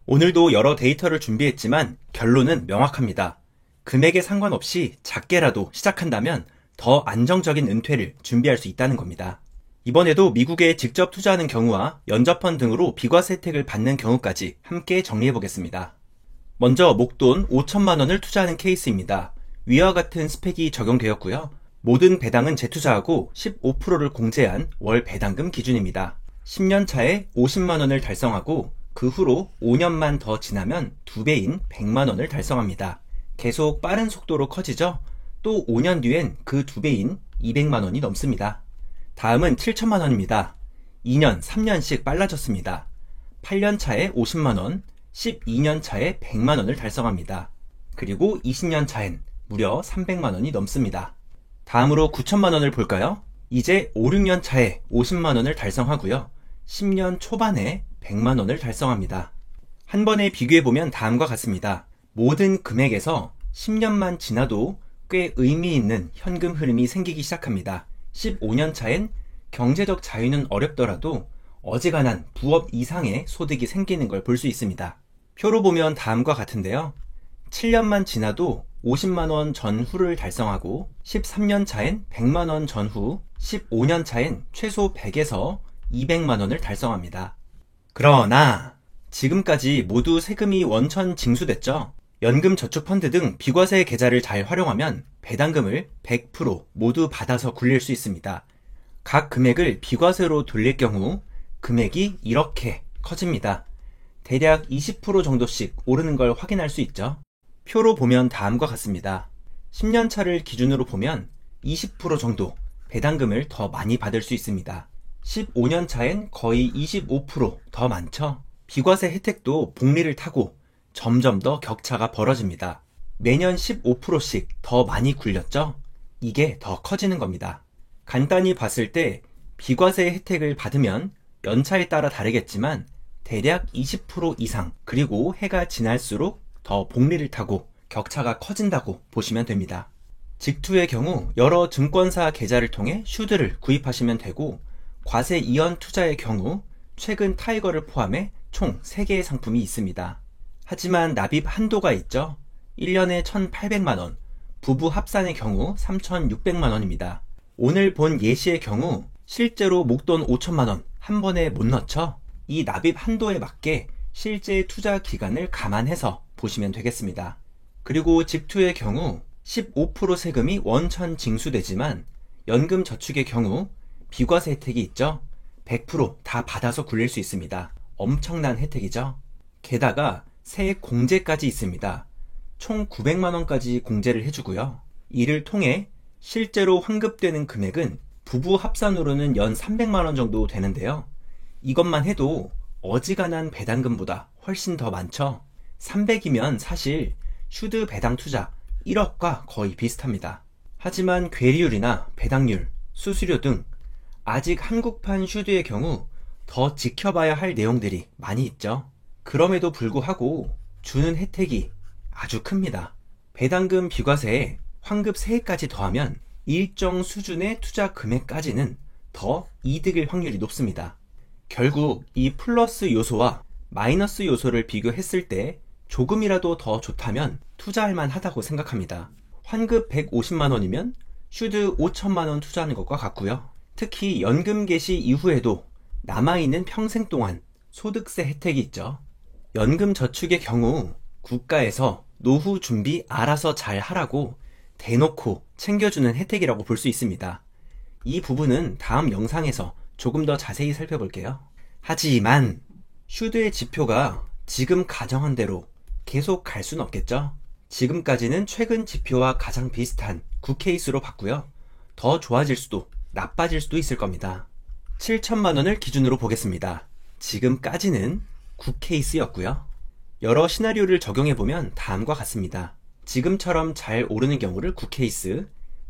오늘도 여러 데이터를 준비했지만 결론은 명확합니다. 금액에 상관없이 작게라도 시작한다면 더 안정적인 은퇴를 준비할 수 있다는 겁니다. 이번에도 미국에 직접 투자하는 경우와 연저펀 등으로 비과세 혜택을 받는 경우까지 함께 정리해보겠습니다. 먼저 목돈 5천만 원을 투자하는 케이스입니다. 위와 같은 스펙이 적용되었고요. 모든 배당은 재투자하고 15%를 공제한 월 배당금 기준입니다. 10년 차에 50만 원을 달성하고 그 후로 5년만 더 지나면 2배인 100만 원을 달성합니다. 계속 빠른 속도로 커지죠? 또 5년 뒤엔 그 2배인 200만 원이 넘습니다. 다음은 7천만 원입니다. 2년, 3년씩 빨라졌습니다. 8년 차에 50만 원, 12년 차에 100만 원을 달성합니다. 그리고 20년 차엔 무려 300만 원이 넘습니다. 다음으로 9천만 원을 볼까요? 이제 5, 6년 차에 50만 원을 달성하고요. 10년 초반에 100만 원을 달성합니다. 한 번에 비교해보면 다음과 같습니다. 모든 금액에서 10년만 지나도 꽤 의미 있는 현금 흐름이 생기기 시작합니다. 15년 차엔 경제적 자유는 어렵더라도 어지간한 부업 이상의 소득이 생기는 걸 볼 수 있습니다. 표로 보면 다음과 같은데요. 7년만 지나도 50만 원 전후를 달성하고 13년 차엔 100만 원 전후, 15년 차엔 최소 100에서 200만 원을 달성합니다. 그러나 지금까지 모두 세금이 원천 징수됐죠? 연금저축펀드 등 비과세 계좌를 잘 활용하면 배당금을 100% 모두 받아서 굴릴 수 있습니다. 각 금액을 비과세로 돌릴 경우 금액이 이렇게 커집니다. 대략 20% 정도씩 오르는 걸 확인할 수 있죠. 표로 보면 다음과 같습니다. 10년 차를 기준으로 보면 20% 정도 배당금을 더 많이 받을 수 있습니다. 15년 차엔 거의 25% 많죠. 비과세 혜택도 복리를 타고 점점 더 격차가 벌어집니다. 매년 15%씩 더 많이 굴렸죠? 이게 더 커지는 겁니다. 간단히 봤을 때 비과세 혜택을 받으면 연차에 따라 다르겠지만 대략 20% 이상, 그리고 해가 지날수록 더 복리를 타고 격차가 커진다고 보시면 됩니다. 직투의 경우 여러 증권사 계좌를 통해 슈드를 구입하시면 되고, 과세 이연 투자의 경우 최근 타이거를 포함해 총 3개의 상품이 있습니다. 하지만 납입 한도가 있죠. 1년에 1,800만원, 부부 합산의 경우 3,600만원입니다. 오늘 본 예시의 경우 실제로 목돈 5천만원 한 번에 못 넣죠. 이 납입 한도에 맞게 실제 투자 기간을 감안해서 보시면 되겠습니다. 그리고 직투의 경우 15% 세금이 원천 징수되지만 연금저축의 경우 비과세 혜택이 있죠. 100% 받아서 굴릴 수 있습니다. 엄청난 혜택이죠. 게다가 세액 공제까지 있습니다. 총 900만원까지 공제를 해주고요. 이를 통해 실제로 환급되는 금액은 부부 합산으로는 연 300만원 정도 되는데요. 이것만 해도 어지간한 배당금보다 훨씬 더 많죠. 300이면 사실 슈드 배당 투자 1억과 거의 비슷합니다. 하지만 괴리율이나 배당률, 수수료 등 아직 한국판 슈드의 경우 더 지켜봐야 할 내용들이 많이 있죠. 그럼에도 불구하고 주는 혜택이 아주 큽니다. 배당금 비과세에 환급 세액까지 더하면 일정 수준의 투자 금액까지는 더 이득일 확률이 높습니다. 결국 이 플러스 요소와 마이너스 요소를 비교했을 때 조금이라도 더 좋다면 투자할 만하다고 생각합니다. 환급 150만원이면 슈드 5천만원 투자하는 것과 같고요. 특히 연금 개시 이후에도 남아있는 평생 동안 소득세 혜택이 있죠. 연금저축의 경우 국가에서 노후 준비 알아서 잘 하라고 대놓고 챙겨주는 혜택이라고 볼 수 있습니다. 이 부분은 다음 영상에서 조금 더 자세히 살펴볼게요. 하지만 슈드의 지표가 지금 가정한 대로 계속 갈 수는 없겠죠. 지금까지는 최근 지표와 가장 비슷한 9케이스로 봤고요. 더 좋아질 수도 나빠질 수도 있을 겁니다. 7천만원을 기준으로 보겠습니다. 지금까지는 9케이스였고요. 여러 시나리오를 적용해보면 다음과 같습니다. 지금처럼 잘 오르는 경우를 9케이스,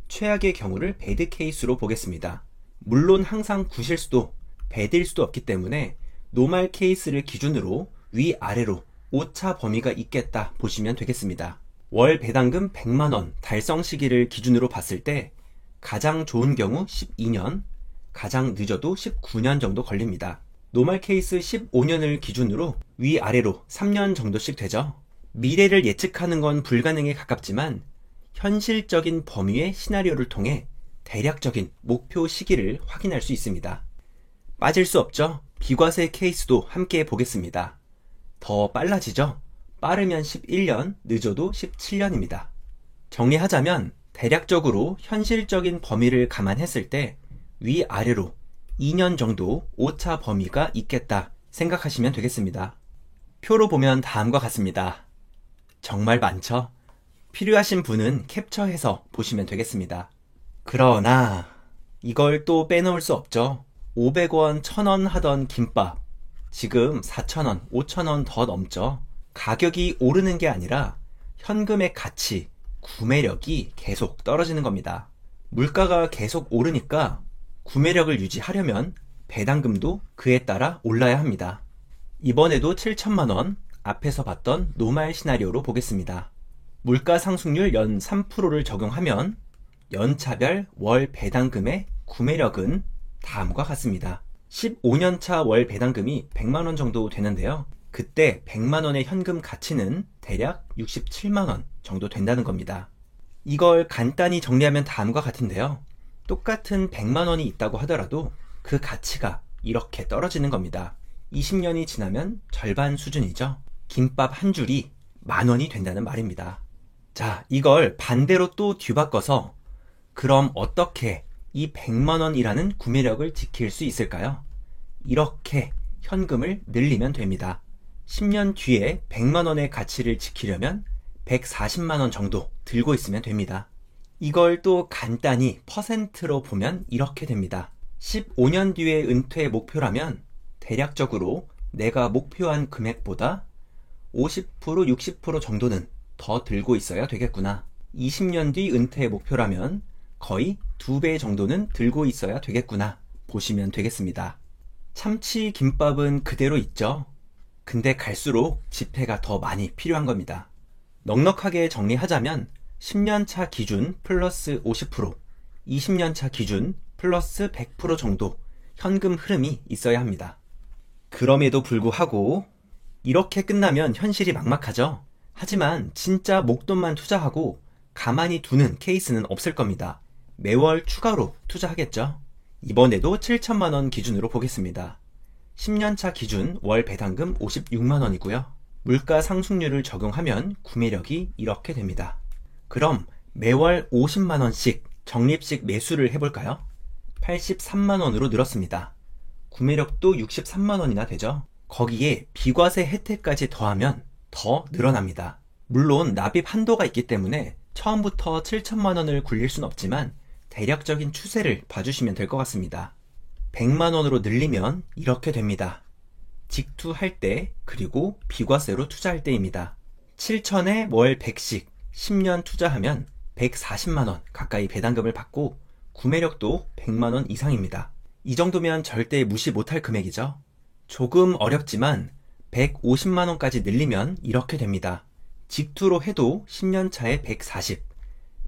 최악의 경우를 배드 케이스로 보겠습니다. 물론 항상 굿일 수도 배드일 수도 없기 때문에 노말 케이스를 기준으로 위아래로 오차 범위가 있겠다 보시면 되겠습니다. 월 배당금 100만원 달성 시기를 기준으로 봤을 때 가장 좋은 경우 12년, 가장 늦어도 19년 정도 걸립니다. 노멀 케이스 15년을 기준으로 위아래로 3년 정도씩 되죠. 미래를 예측하는 건 불가능에 가깝지만 현실적인 범위의 시나리오를 통해 대략적인 목표 시기를 확인할 수 있습니다. 빠질 수 없죠. 비과세 케이스도 함께 보겠습니다. 더 빨라지죠. 빠르면 11년, 늦어도 17년입니다. 정리하자면 대략적으로 현실적인 범위를 감안했을 때 위아래로 2년 정도 오차 범위가 있겠다 생각하시면 되겠습니다. 표로 보면 다음과 같습니다. 정말 많죠? 필요하신 분은 캡처해서 보시면 되겠습니다. 그러나 이걸 또 빼놓을 수 없죠. 500원, 1000원 하던 김밥 지금 4000원, 5000원 더 넘죠. 가격이 오르는 게 아니라 현금의 가치, 구매력이 계속 떨어지는 겁니다. 물가가 계속 오르니까 구매력을 유지하려면 배당금도 그에 따라 올라야 합니다. 이번에도 7천만원, 앞에서 봤던 노말 시나리오로 보겠습니다. 물가 상승률 연 3%를 적용하면 연차별 월 배당금의 구매력은 다음과 같습니다. 15년차 월 배당금이 100만원 정도 되는데요. 그때 100만원의 현금 가치는 대략 67만원 정도 된다는 겁니다. 이걸 간단히 정리하면 다음과 같은데요. 똑같은 100만원이 있다고 하더라도 그 가치가 이렇게 떨어지는 겁니다. 20년이 지나면 절반 수준이죠. 김밥 한 줄이 만원이 된다는 말입니다. 자, 이걸 반대로 또 뒤바꿔서 그럼 어떻게 이 100만원이라는 구매력을 지킬 수 있을까요? 이렇게 현금을 늘리면 됩니다. 10년 뒤에 100만원의 가치를 지키려면 140만원 정도 들고 있으면 됩니다. 이걸 또 간단히 퍼센트로 보면 이렇게 됩니다. 15년 뒤의 은퇴 목표라면 대략적으로 내가 목표한 금액보다 50%, 60% 정도는 더 들고 있어야 되겠구나. 20년 뒤 은퇴 목표라면 거의 2배 정도는 들고 있어야 되겠구나 보시면 되겠습니다. 참치 김밥은 그대로 있죠. 근데 갈수록 지폐가 더 많이 필요한 겁니다. 넉넉하게 정리하자면 10년차 기준 플러스 50%, 20년차 기준 플러스 100% 정도 현금 흐름이 있어야 합니다. 그럼에도 불구하고 이렇게 끝나면 현실이 막막하죠. 하지만 진짜 목돈만 투자하고 가만히 두는 케이스는 없을 겁니다. 매월 추가로 투자하겠죠. 이번에도 7천만원 기준으로 보겠습니다. 10년차 기준 월 배당금 56만원이고요. 물가 상승률을 적용하면 구매력이 이렇게 됩니다. 그럼 매월 50만원씩 적립식 매수를 해볼까요? 83만원으로 늘었습니다. 구매력도 63만원이나 되죠. 거기에 비과세 혜택까지 더하면 더 늘어납니다. 물론 납입 한도가 있기 때문에 처음부터 7천만원을 굴릴 순 없지만 대략적인 추세를 봐주시면 될 것 같습니다. 100만원으로 늘리면 이렇게 됩니다. 직투할 때 그리고 비과세로 투자할 때입니다. 7천에 월 100씩 10년 투자하면 140만원 가까이 배당금을 받고 구매력도 100만원 이상입니다. 이 정도면 절대 무시 못할 금액이죠. 조금 어렵지만 150만원까지 늘리면 이렇게 됩니다. 직투로 해도 10년 차에 140,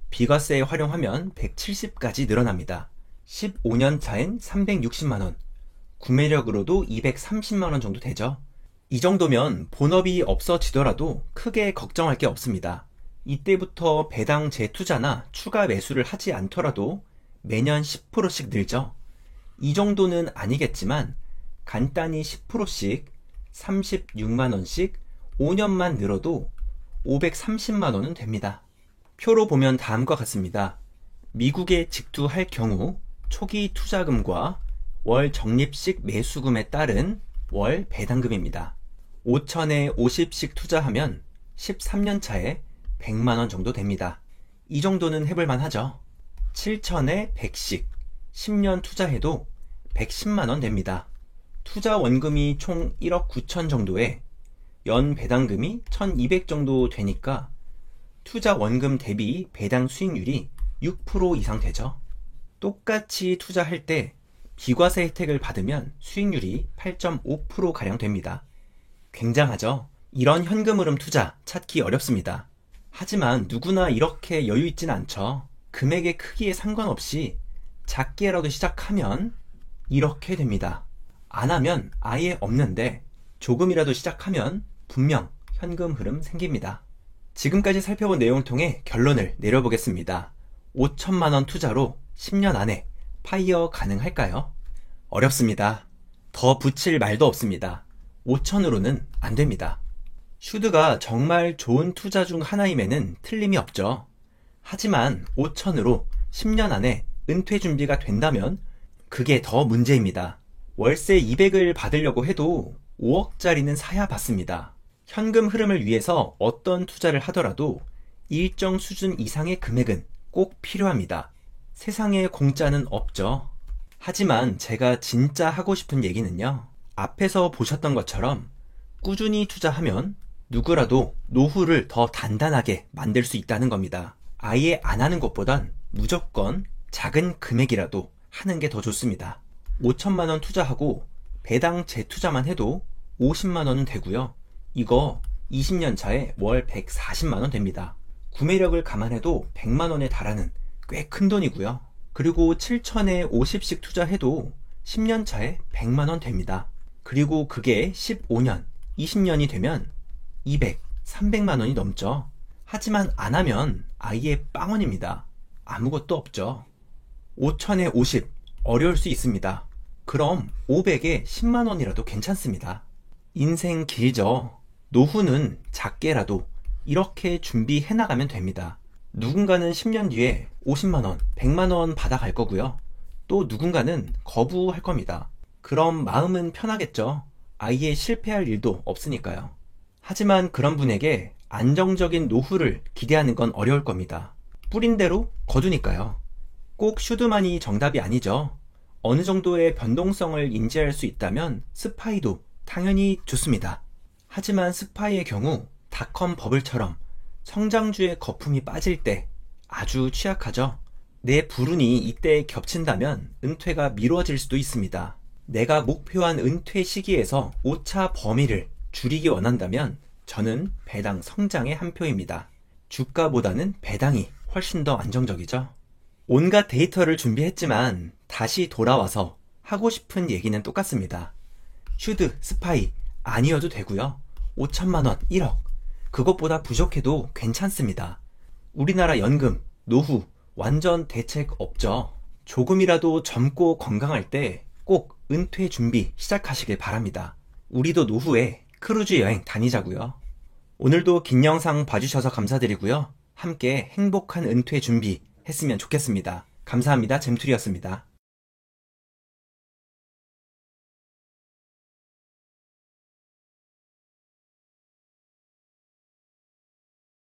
비과세에 활용하면 170까지 늘어납니다. 15년 차엔 360만원, 구매력으로도 230만원 정도 되죠. 이 정도면 본업이 없어지더라도 크게 걱정할 게 없습니다. 이때부터 배당 재투자나 추가 매수를 하지 않더라도 매년 10%씩 늘죠. 이 정도는 아니겠지만 간단히 10%씩 36만원씩 5년만 늘어도 530만원은 됩니다. 표로 보면 다음과 같습니다. 미국에 직투할 경우 초기 투자금과 월 적립식 매수금에 따른 월 배당금입니다. 5천에 50씩 투자하면 13년 차에 100만원 정도 됩니다. 이 정도는 해볼만 하죠. 7천에 100씩 10년 투자해도 110만원 됩니다. 투자 원금이 총 1억 9천 정도에 연 배당금이 1200 정도 되니까 투자 원금 대비 배당 수익률이 6% 이상 되죠. 똑같이 투자할 때 비과세 혜택을 받으면 수익률이 8.5%가량 됩니다. 굉장하죠? 이런 현금 흐름 투자 찾기 어렵습니다. 하지만 누구나 이렇게 여유 있진 않죠. 금액의 크기에 상관없이 작게라도 시작하면 이렇게 됩니다. 안 하면 아예 없는데 조금이라도 시작하면 분명 현금 흐름 생깁니다. 지금까지 살펴본 내용을 통해 결론을 내려보겠습니다. 5천만 원 투자로 10년 안에 파이어 가능할까요? 어렵습니다. 더 붙일 말도 없습니다. 5천으로는 안 됩니다. 슈드가 정말 좋은 투자 중 하나임에는 틀림이 없죠. 하지만 5천으로 10년 안에 은퇴 준비가 된다면 그게 더 문제입니다. 월세 200을 받으려고 해도 5억짜리는 사야 받습니다. 현금 흐름을 위해서 어떤 투자를 하더라도 일정 수준 이상의 금액은 꼭 필요합니다. 세상에 공짜는 없죠. 하지만 제가 진짜 하고 싶은 얘기는요. 앞에서 보셨던 것처럼 꾸준히 투자하면 누구라도 노후를 더 단단하게 만들 수 있다는 겁니다. 아예 안 하는 것보단 무조건 작은 금액이라도 하는 게 더 좋습니다. 5천만 원 투자하고 배당 재투자만 해도 50만 원은 되고요. 이거 20년 차에 월 140만 원 됩니다. 구매력을 감안해도 100만 원에 달하는 꽤 큰 돈이고요. 그리고 7천에 50씩 투자해도 10년 차에 100만 원 됩니다. 그리고 그게 15년, 20년이 되면 200, 300만 원이 넘죠. 하지만 안 하면 아예 빵원입니다. 아무것도 없죠. 5천에 50, 어려울 수 있습니다. 그럼 500에 10만 원이라도 괜찮습니다. 인생 길죠. 노후는 작게라도 이렇게 준비해 나가면 됩니다. 누군가는 10년 뒤에 50만 원, 100만 원 받아갈 거고요. 또 누군가는 거부할 겁니다. 그럼 마음은 편하겠죠. 아예 실패할 일도 없으니까요. 하지만 그런 분에게 안정적인 노후를 기대하는 건 어려울 겁니다. 뿌린 대로 거두니까요. 꼭 슈드만이 정답이 아니죠. 어느 정도의 변동성을 인지할 수 있다면 스파이도 당연히 좋습니다. 하지만 스파이의 경우 닷컴 버블처럼 성장주의 거품이 빠질 때 아주 취약하죠. 내 불운이 이때 겹친다면 은퇴가 미뤄질 수도 있습니다. 내가 목표한 은퇴 시기에서 오차 범위를 줄이기 원한다면 저는 배당 성장의 한 표입니다. 주가보다는 배당이 훨씬 더 안정적이죠. 온갖 데이터를 준비했지만 다시 돌아와서 하고 싶은 얘기는 똑같습니다. 슈드, 스파이 아니어도 되고요. 5천만 원, 1억 그것보다 부족해도 괜찮습니다. 우리나라 연금, 노후 완전 대책 없죠. 조금이라도 젊고 건강할 때 꼭 은퇴 준비 시작하시길 바랍니다. 우리도 노후에 크루즈 여행 다니자고요. 오늘도 긴 영상 봐주셔서 감사드리고요. 함께 행복한 은퇴 준비 했으면 좋겠습니다. 감사합니다. 잼투리였습니다.